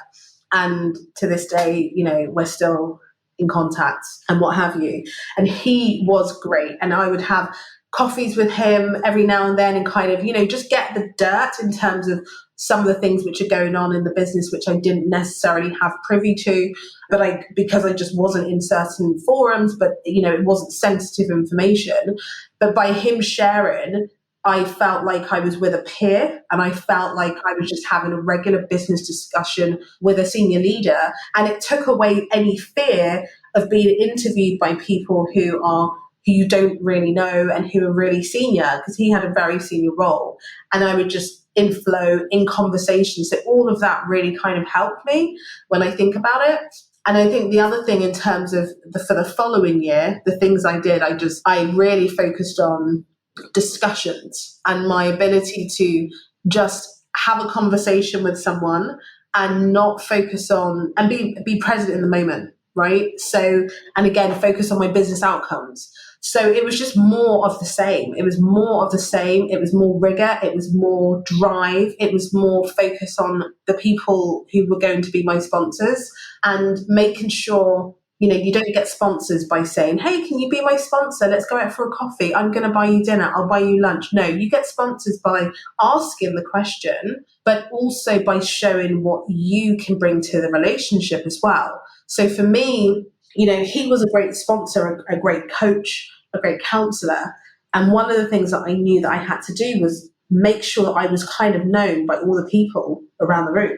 B: And to this day, we're still in contact and what have you. And he was great. And I would have coffees with him every now and then and kind of, just get the dirt in terms of some of the things which are going on in the business, which I didn't necessarily have privy to, but because I just wasn't in certain forums, but, it wasn't sensitive information. But by him sharing, I felt like I was with a peer and I felt like I was just having a regular business discussion with a senior leader. And it took away any fear of being interviewed by people who you don't really know and who are really senior, because he had a very senior role. And I would just inflow in conversation. So all of that really kind of helped me when I think about it. And I think the other thing in terms of for the following year, the things I did, I really focused on discussions and my ability to just have a conversation with someone and not focus on and be present in the moment, right? So, and again, focus on my business outcomes. So it was just more of the same. It was more of the same. It was more rigor. It was more drive. It was more focus on the people who were going to be my sponsors and making sure, you don't get sponsors by saying, hey, can you be my sponsor? Let's go out for a coffee. I'm going to buy you dinner. I'll buy you lunch. No, you get sponsors by asking the question, but also by showing what you can bring to the relationship as well. So for me, he was a great sponsor, a great coach, a great counselor. And one of the things that I knew that I had to do was make sure that I was kind of known by all the people around the room.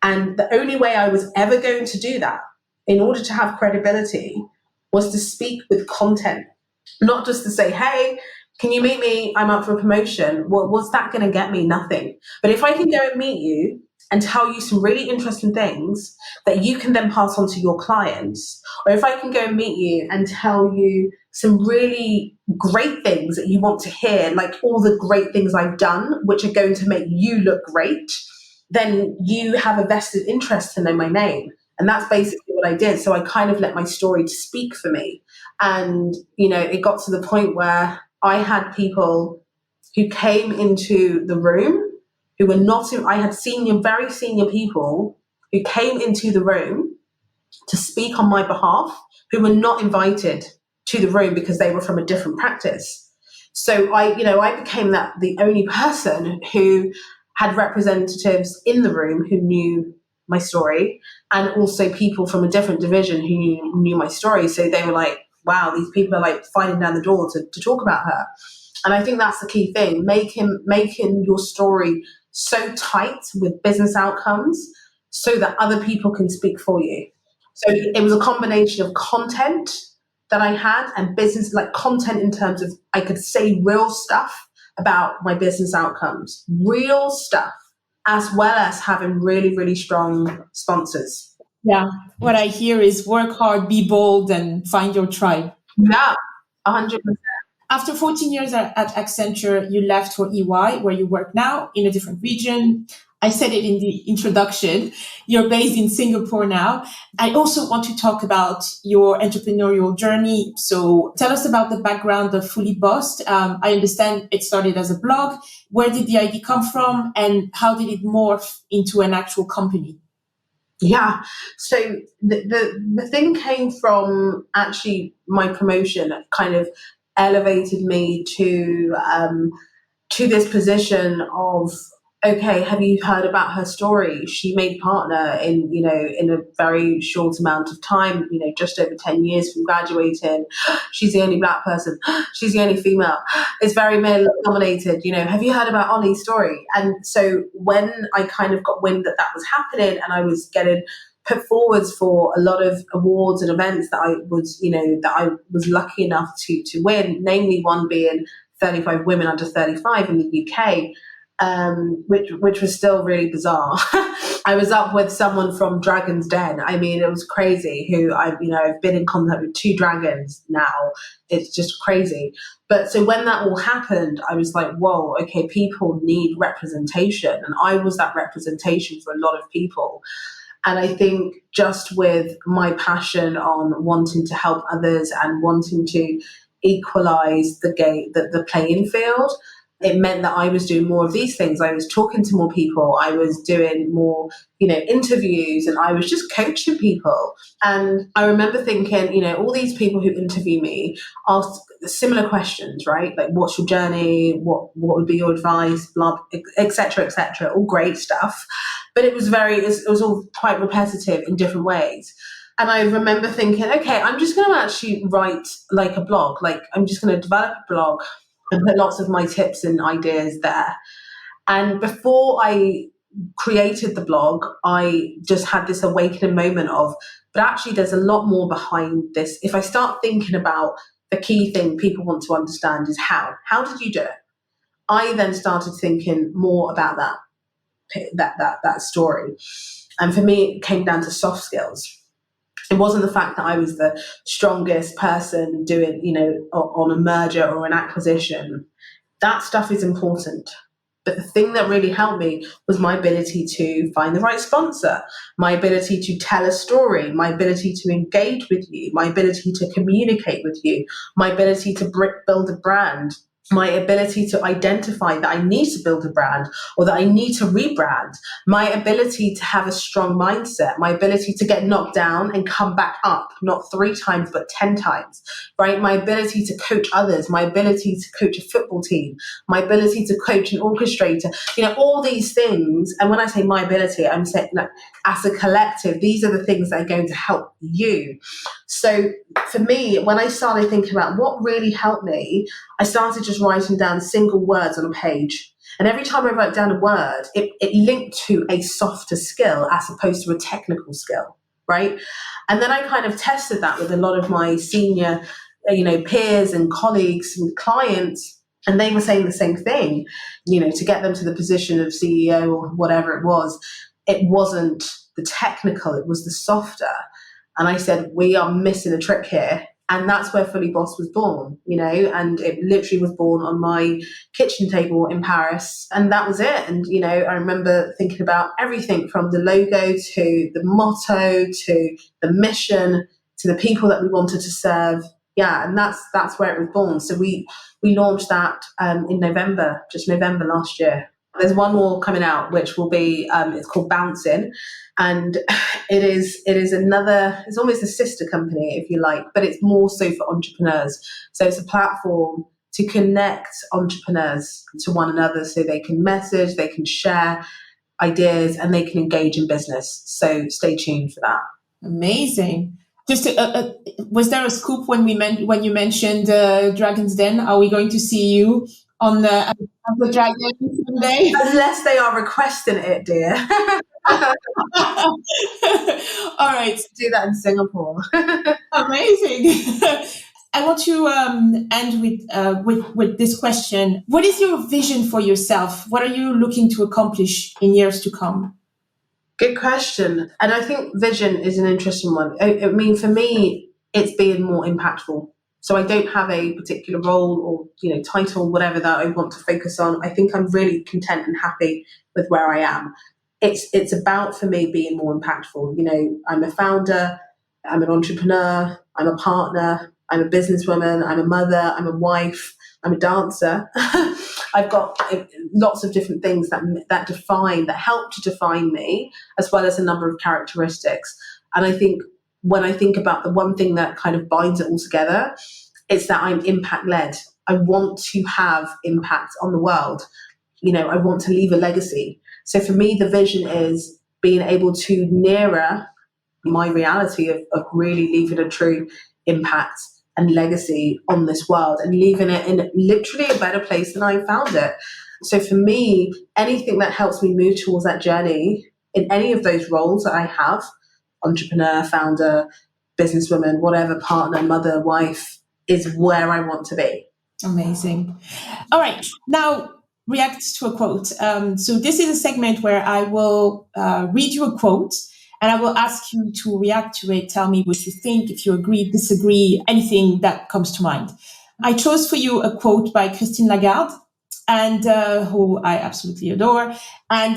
B: And the only way I was ever going to do that, in order to have credibility, was to speak with content, not just to say, hey, can you meet me? I'm up for a promotion. Well, what's that going to get me? Nothing. But if I can go and meet you and tell you some really interesting things that you can then pass on to your clients, or if I can go and meet you and tell you some really great things that you want to hear, like all the great things I've done, which are going to make you look great, then you have a vested interest to know my name. And that's basically what I did. So I kind of let my story speak for me. And, it got to the point where I had people who came into the room who were not, I had very senior people who came into the room to speak on my behalf, who were not invited to the room because they were from a different practice. So I became the only person who had representatives in the room who knew my story, and also people from a different division who knew my story. So they were like, wow, these people are like fighting down the door to talk about her. And I think that's the key thing, making your story so tight with business outcomes so that other people can speak for you. So it was a combination of content that I had and business, like content in terms of I could say real stuff about my business outcomes, real stuff, as well as having really, really strong sponsors.
A: Yeah. What I hear is work hard, be bold, and find your tribe.
B: Yeah, 100%.
A: After 14 years at Accenture, you left for EY, where you work now in a different region. I said it in the introduction. You're based in Singapore now. I also want to talk about your entrepreneurial journey. So tell us about the background of Fully Bossed. I understand it started as a blog. Where did the idea come from, and how did it morph into an actual company?
B: Yeah. So the thing came from actually my promotion kind of elevated me to this position of, okay, have you heard about her story? She made partner in a very short amount of time, just over 10 years from graduating. She's the only Black person. She's the only female. It's very male dominated. Have you heard about Ollie's story? And so when I kind of got wind that was happening and I was getting put forwards for a lot of awards and events that I was lucky enough to win, namely one being 35 Women Under 35 in the UK. which was still really bizarre. I was up with someone from Dragon's Den. I mean, it was crazy. Who I've been in contact with 2 dragons now. It's just crazy. But so when that all happened, I was like, whoa, okay, people need representation, and I was that representation for a lot of people. And I think just with my passion on wanting to help others and wanting to equalize the playing field, it meant that I was doing more of these things. I was talking to more people. I was doing more, interviews, and I was just coaching people. And I remember thinking, all these people who interview me ask similar questions, right? Like, what's your journey? What would be your advice? Blah, et cetera, all great stuff. But it was all quite repetitive in different ways. And I remember thinking, okay, I'm just going to actually write like a blog. Like, I'm just going to develop a blog and put lots of my tips and ideas there. And before I created the blog, I just had this awakening moment of, but actually there's a lot more behind this. If I start thinking about the key thing people want to understand is how did you do it? I then started thinking more about that story. And for me, it came down to soft skills. It wasn't the fact that I was the strongest person doing, on a merger or an acquisition. That stuff is important. But the thing that really helped me was my ability to find the right sponsor, my ability to tell a story, my ability to engage with you, my ability to communicate with you, my ability to build a brand, my ability to identify that I need to build a brand or that I need to rebrand, my ability to have a strong mindset, my ability to get knocked down and come back up, not 3 times, but 10 times, right? My ability to coach others, my ability to coach a football team, my ability to coach an orchestrator, all these things. And when I say my ability, I'm saying as a collective, these are the things that are going to help you. So for me, when I started thinking about what really helped me, I started just writing down single words on a page. And every time I wrote down a word, it linked to a softer skill as opposed to a technical skill, right? And then I kind of tested that with a lot of my senior, peers and colleagues and clients. And they were saying the same thing, to get them to the position of CEO or whatever it wasn't the technical, it was the softer. And I said, we are missing a trick here. And that's where Fully Boss was born, and it literally was born on my kitchen table in Paris. And that was it. And, I remember thinking about everything from the logo to the motto to the mission to the people that we wanted to serve. Yeah, and that's where it was born. So we launched that in November last year. There's one more coming out, which will be, it's called Bouncing. And it is another, it's almost a sister company, if you like, but it's more so for entrepreneurs. So it's a platform to connect entrepreneurs to one another so they can message, they can share ideas, and they can engage in business. So stay tuned for that.
A: Amazing. Just was there a scoop when you mentioned Dragon's Den? Are we going to see you on the Dragon someday?
B: Unless they are requesting it, dear.
A: All right.
B: Do that in Singapore.
A: Amazing. I want to end with this question. What is your vision for yourself? What are you looking to accomplish in years to come?
B: Good question. And I think vision is an interesting one. I mean, for me, it's being more impactful. So I don't have a particular role or, title, whatever that I want to focus on. I think I'm really content and happy with where I am. It's about, for me, being more impactful. I'm a founder, I'm an entrepreneur, I'm a partner, I'm a businesswoman, I'm a mother, I'm a wife, I'm a dancer. I've got lots of different things that help to define me, as well as a number of characteristics. And I think when I think about the one thing that kind of binds it all together, it's that I'm impact-led. I want to have impact on the world. I want to leave a legacy. So for me, the vision is being able to nearer my reality of really leaving a true impact and legacy on this world and leaving it in literally a better place than I found it. So for me, anything that helps me move towards that journey in any of those roles that I have, entrepreneur, founder, businesswoman, whatever, partner, mother, wife, is where I want to be.
A: Amazing. All right. Now, react to a quote. So this is a segment where I will read you a quote and I will ask you to react to it. Tell me what you think, if you agree, disagree, anything that comes to mind. I chose for you a quote by Christine Lagarde, and who I absolutely adore. And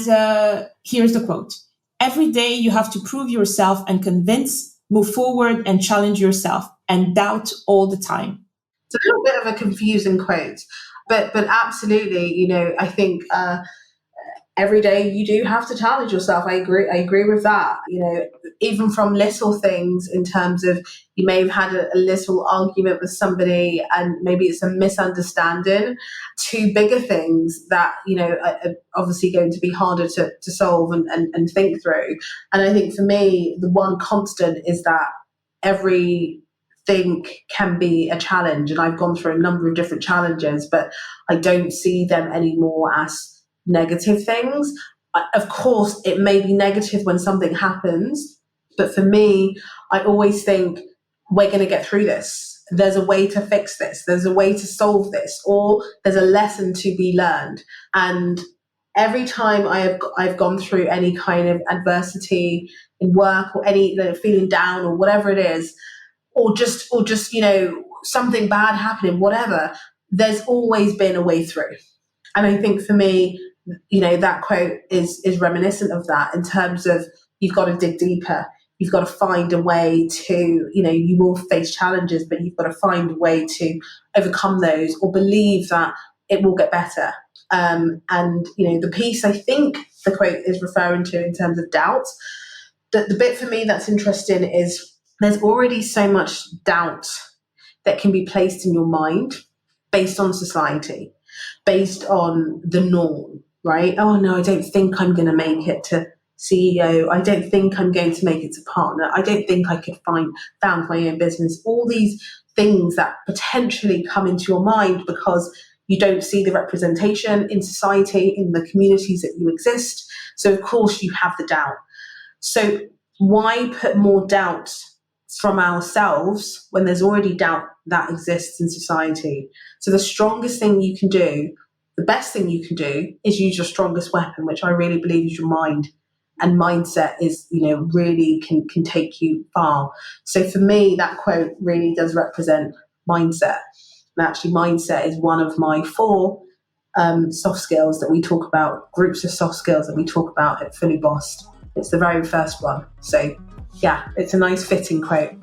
A: here's the quote. Every day you have to prove yourself and convince, move forward and challenge yourself, and doubt all the time.
B: It's a little bit of a confusing quote, but absolutely, I think every day you do have to challenge yourself. I agree with that. Even from little things, in terms of you may have had a little argument with somebody and maybe it's a misunderstanding, to bigger things that are obviously going to be harder to solve and think through. And I think for me, the one constant is that everything can be a challenge, and I've gone through a number of different challenges, but I don't see them anymore as negative things. Of course, it may be negative when something happens, but for me, I always think we're going to get through this. There's a way to fix this. There's a way to solve this, or there's a lesson to be learned. And every time I've gone through any kind of adversity in work, or any feeling down, or whatever it is, or just something bad happening, whatever, there's always been a way through. And I think for me, that quote is reminiscent of that, in terms of you've got to dig deeper. You've got to find a way to, you will face challenges, but you've got to find a way to overcome those, or believe that it will get better. And the piece I think the quote is referring to in terms of doubt, the bit for me that's interesting is there's already so much doubt that can be placed in your mind based on society, based on the norm, right? Oh no, I don't think I'm going to make it to CEO. I don't think I'm going to make it to partner. I don't think I could found my own business. All these things that potentially come into your mind because you don't see the representation in society, in the communities that you exist. So of course you have the doubt. So why put more doubt from ourselves when there's already doubt that exists in society? So the strongest thing you can do, the best thing you can do, is use your strongest weapon, which I really believe is your mind. And mindset is, really can take you far. So for me, that quote really does represent mindset. And actually, mindset is one of my 4 soft skills that we talk about, groups of soft skills that we talk about at Fully Bossed. It's the very first one. So yeah, it's a nice fitting quote.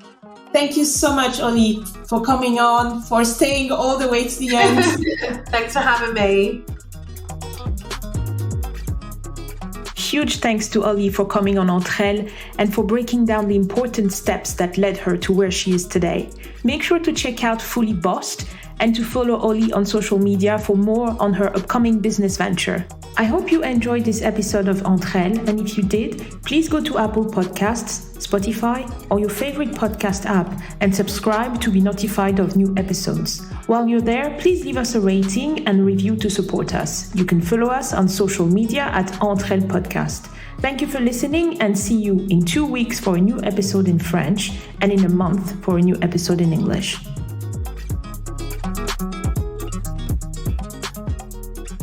A: Thank you so much, Oli, for coming on, for staying all the way to the end.
B: Thanks for having me.
A: Huge thanks to Oli for coming on Entre-Elles and for breaking down the important steps that led her to where she is today. Make sure to check out Fully Bossed and to follow Oli on social media for more on her upcoming business venture. I hope you enjoyed this episode of Entre-Elles, and if you did, please go to Apple Podcasts, Spotify, or your favorite podcast app and subscribe to be notified of new episodes. While you're there, please leave us a rating and review to support us. You can follow us on social media at Entre-Elles Podcast. Thank you for listening, and see you in 2 weeks for a new episode in French and in a month for a new episode in English.